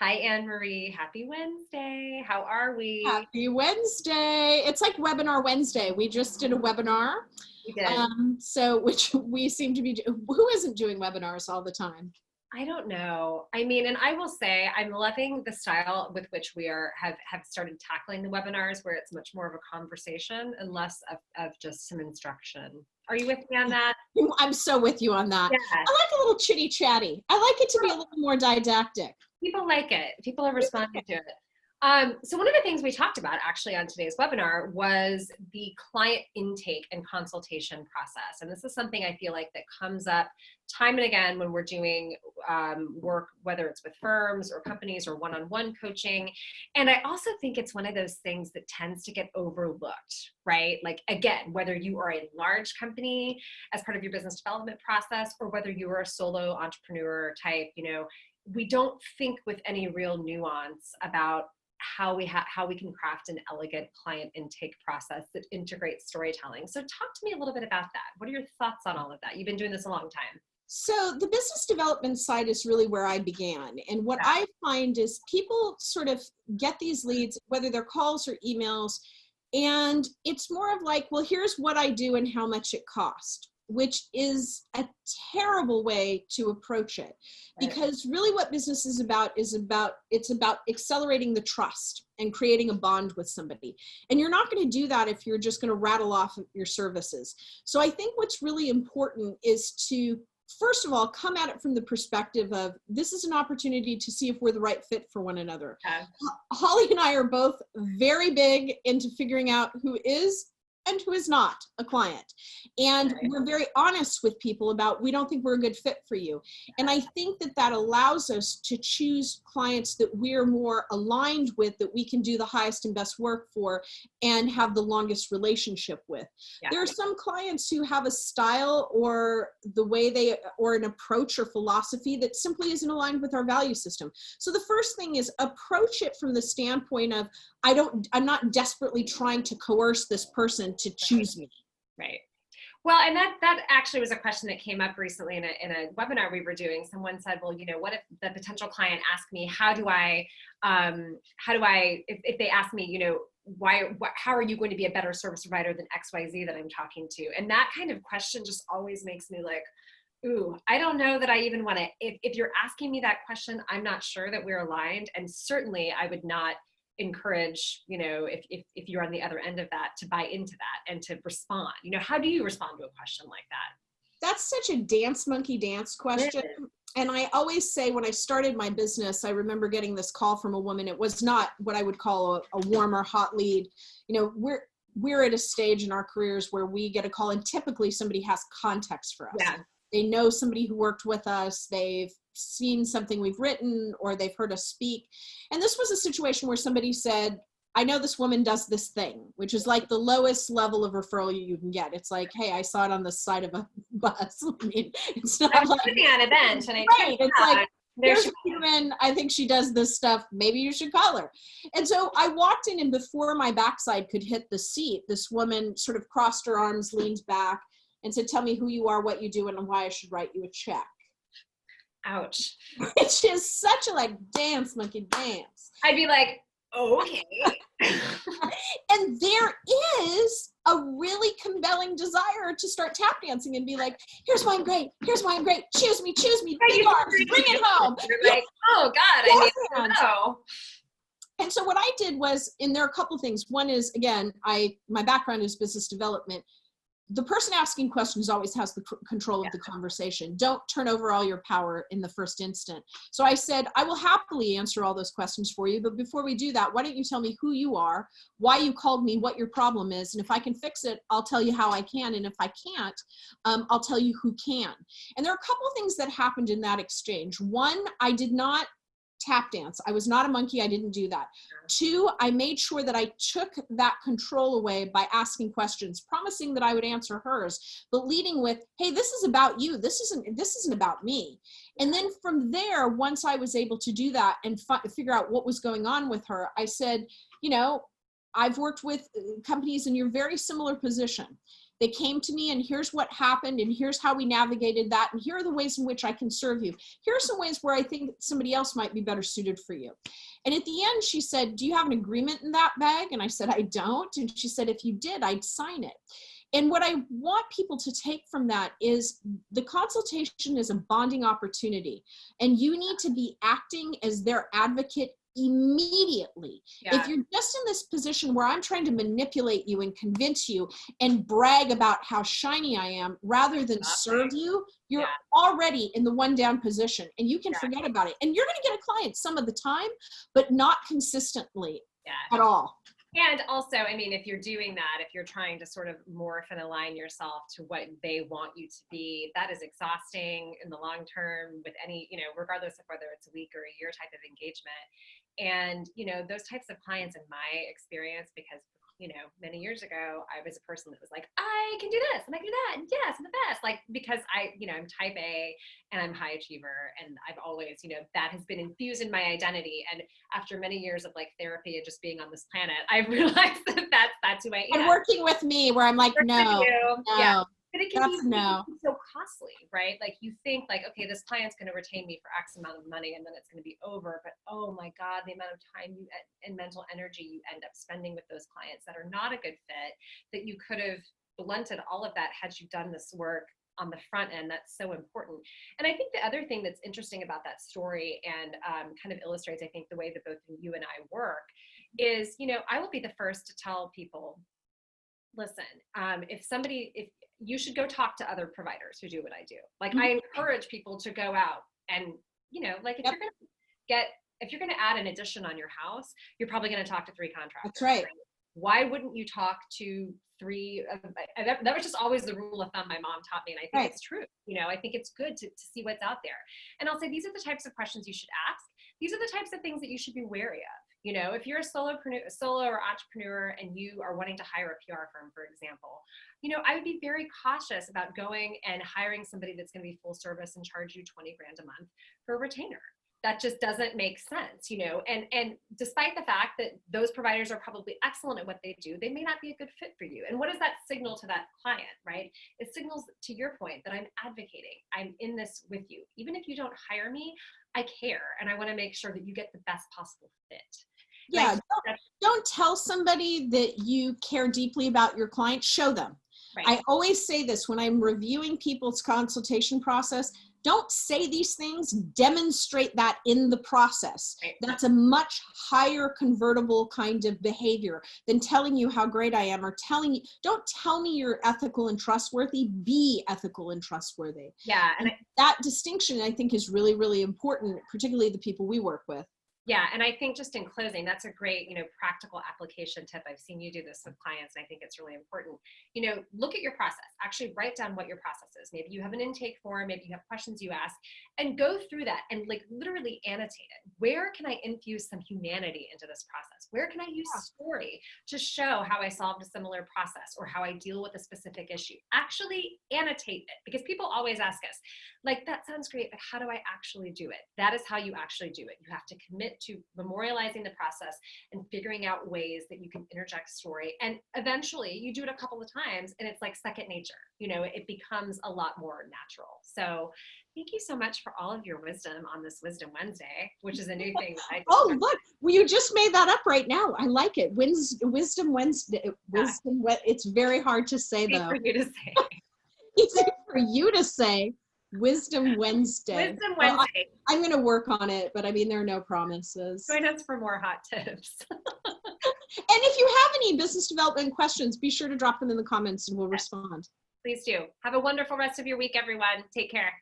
Hi, Anne Marie. Happy Wednesday. How are we? Happy Wednesday. It's like Webinar Wednesday. We just did a webinar. We did. Which we seem to be, who isn't doing webinars all the time? I don't know. I mean, and I will say I'm loving the style with which we have started tackling the webinars, where it's much more of a conversation and less of just some instruction. Are you with me on that? I'm so with you on that. Yeah. I like a little chitty chatty. I like it to be a little more didactic. People like it. People are responding to it. So one of the things we talked about actually on today's webinar was the client intake and consultation process. And this is something I feel like that comes up time and again when we're doing work, whether it's with firms or companies or one-on-one coaching. And I also think it's one of those things that tends to get overlooked, right? Like, again, whether you are a large company as part of your business development process, or whether you are a solo entrepreneur type, we don't think with any real nuance about how we can craft an elegant client intake process that integrates storytelling. So talk to me a little bit about that. What are your thoughts on all of that? You've been doing this a long time. So the business development side is really where I began. And what I find is people sort of get these leads, whether they're calls or emails, and it's more of like, well, here's what I do and how much it cost, which is a terrible way to approach it. Because really what business is about it's about accelerating the trust and creating a bond with somebody. And you're not going to do that if you're just going to rattle off your services. So I think what's really important is to, first of all, come at it from the perspective of, this is an opportunity to see if we're the right fit for one another. Okay. Holly and I are both very big into figuring out who is and who is not a client. And we're very honest with people about, we don't think we're a good fit for you. And I think that allows us to choose clients that we're more aligned with, that we can do the highest and best work for and have the longest relationship with. Yeah. There are some clients who have a style or the way or an approach or philosophy that simply isn't aligned with our value system. So the first thing is approach it from the standpoint of, I'm not desperately trying to coerce this person to choose me. Right. Well, and that actually was a question that came up recently in a webinar we were doing. Someone said, well, what if the potential client asked me, if they ask me, how are you going to be a better service provider than XYZ that I'm talking to? And that kind of question just always makes me like, ooh, I don't know that I even want to, if you're asking me that question, I'm not sure that we're aligned. And certainly I would not encourage, if you're on the other end of that, to buy into that and to respond. How do you respond to a question like that? That's such a dance monkey dance question. And I always say, when I started my business, I remember getting this call from a woman. It was not what I would call a warm or hot lead. We're at a stage in our careers where we get a call and typically somebody has context for us. Yeah. They know somebody who worked with us. They've seen something we've written, or they've heard us speak. And this was a situation where somebody said, I know this woman does this thing, which is like the lowest level of referral you can get. It's like, hey, I saw it on the side of a bus. I mean, it's not I'm sitting at a bench and it's like, there's a human, I think she does this stuff. Maybe you should call her. And so I walked in, and before my backside could hit the seat, this woman sort of crossed her arms, leaned back, and said, tell me who you are, what you do, and why I should write you a check. Ouch. Which is such a dance monkey dance. I'd be like, oh, okay. And there is a really compelling desire to start tap dancing and be like, here's why I'm great. Here's why I'm great. Choose me, big arms, bring it home. You're like, oh God, I need to know. And so what I did was, and there are a couple of things. One is, again, my background is business development. The person asking questions always has the control of the conversation. Don't turn over all your power in the first instant. So I said, I will happily answer all those questions for you. But before we do that, why don't you tell me who you are, why you called me, what your problem is. And if I can fix it, I'll tell you how I can. And if I can't, I'll tell you who can. And there are a couple of things that happened in that exchange. One, I did not tap dance. I was not a monkey. I didn't do that. Two, I made sure that I took that control away by asking questions, promising that I would answer hers, but leading with, hey, this is about you. This isn't about me. And then from there, once I was able to do that and figure out what was going on with her, I said, I've worked with companies in your very similar position. They came to me and here's what happened and here's how we navigated that. And here are the ways in which I can serve you. Here are some ways where I think somebody else might be better suited for you. And at the end, she said, do you have an agreement in that bag? And I said, I don't. And she said, if you did, I'd sign it. And what I want people to take from that is the consultation is a bonding opportunity, and you need to be acting as their advocate immediately. Yeah. If you're just in this position where I'm trying to manipulate you and convince you and brag about how shiny I am rather than serve you, you're already in the one down position, and you can forget about it. And you're going to get a client some of the time, but not consistently at all. And also, I mean, if you're doing that, if you're trying to sort of morph and align yourself to what they want you to be, that is exhausting in the long term with any, you know, regardless of whether it's a week or a year type of engagement. And, you know, those types of clients in my experience, because, you know, many years ago, I was a person that was like, I can do this and I can do that. And yes, I'm the best. Like, because you know, I'm type A and I'm high achiever. And I've always, you know, that has been infused in my identity. And after many years of like therapy and just being on this planet, I realized that that's who I am. And working with me where I'm like, no. Yeah. But it can be no. so costly, right? Like you think like, okay, this client's going to retain me for X amount of money and then it's going to be over. But oh my God, the amount of time and mental energy you end up spending with those clients that are not a good fit, that you could have blunted all of that had you done this work on the front end. That's so important. And I think the other thing that's interesting about that story and kind of illustrates, I think, the way that both you and I work is, you know, I will be the first to tell people, listen, if you should go talk to other providers who do what I do. Like I encourage people to go out and, you know, like if you're going to add an addition on your house, you're probably going to talk to 3 contractors. That's right. Why wouldn't you talk to 3? That was just always the rule of thumb my mom taught me. And I think it's true. You know, I think it's good to see what's out there. And I'll say, these are the types of questions you should ask. These are the types of things that you should be wary of. You know, if you're a solo or entrepreneur and you are wanting to hire a PR firm, for example, you know, I would be very cautious about going and hiring somebody that's going to be full service and charge you $20,000 a month for a retainer. That just doesn't make sense, you know, and despite the fact that those providers are probably excellent at what they do, they may not be a good fit for you. And what does that signal to that client, right? It signals, to your point, that I'm advocating. I'm in this with you. Even if you don't hire me, I care. And I want to make sure that you get the best possible fit. Yeah, don't tell somebody that you care deeply about your client, show them. Right. I always say this when I'm reviewing people's consultation process, don't say these things, demonstrate that in the process. Right. That's a much higher convertible kind of behavior than telling you how great I am or telling you, don't tell me you're ethical and trustworthy, be ethical and trustworthy. Yeah. And that distinction I think is really, really important, particularly the people we work with. Yeah. And I think just in closing, that's a great, you know, practical application tip. I've seen you do this with clients, and I think it's really important. You know, look at your process, actually write down what your process is. Maybe you have an intake form, maybe you have questions you ask, and go through that and like literally annotate it. Where can I infuse some humanity into this process? Where can I use story to show how I solved a similar process or how I deal with a specific issue? Actually annotate it, because people always ask us, like, that sounds great, but how do I actually do it? That is how you actually do it. You have to commit to memorializing the process and figuring out ways that you can interject story. And eventually you do it a couple of times and it's like second nature. You know, it becomes a lot more natural. So thank you so much for all of your wisdom on this Wisdom Wednesday, which is a new thing. Oh, look, well, you just made that up right now. I like it. Wisdom Wednesday. It's very hard to say, though. For you to say. Easy for you to say. Wisdom Wednesday. Wisdom Wednesday. Well, I'm going to work on it, but I mean, there are no promises. Join us for more hot tips. And if you have any business development questions, be sure to drop them in the comments and we'll respond. Please do. Have a wonderful rest of your week, everyone. Take care.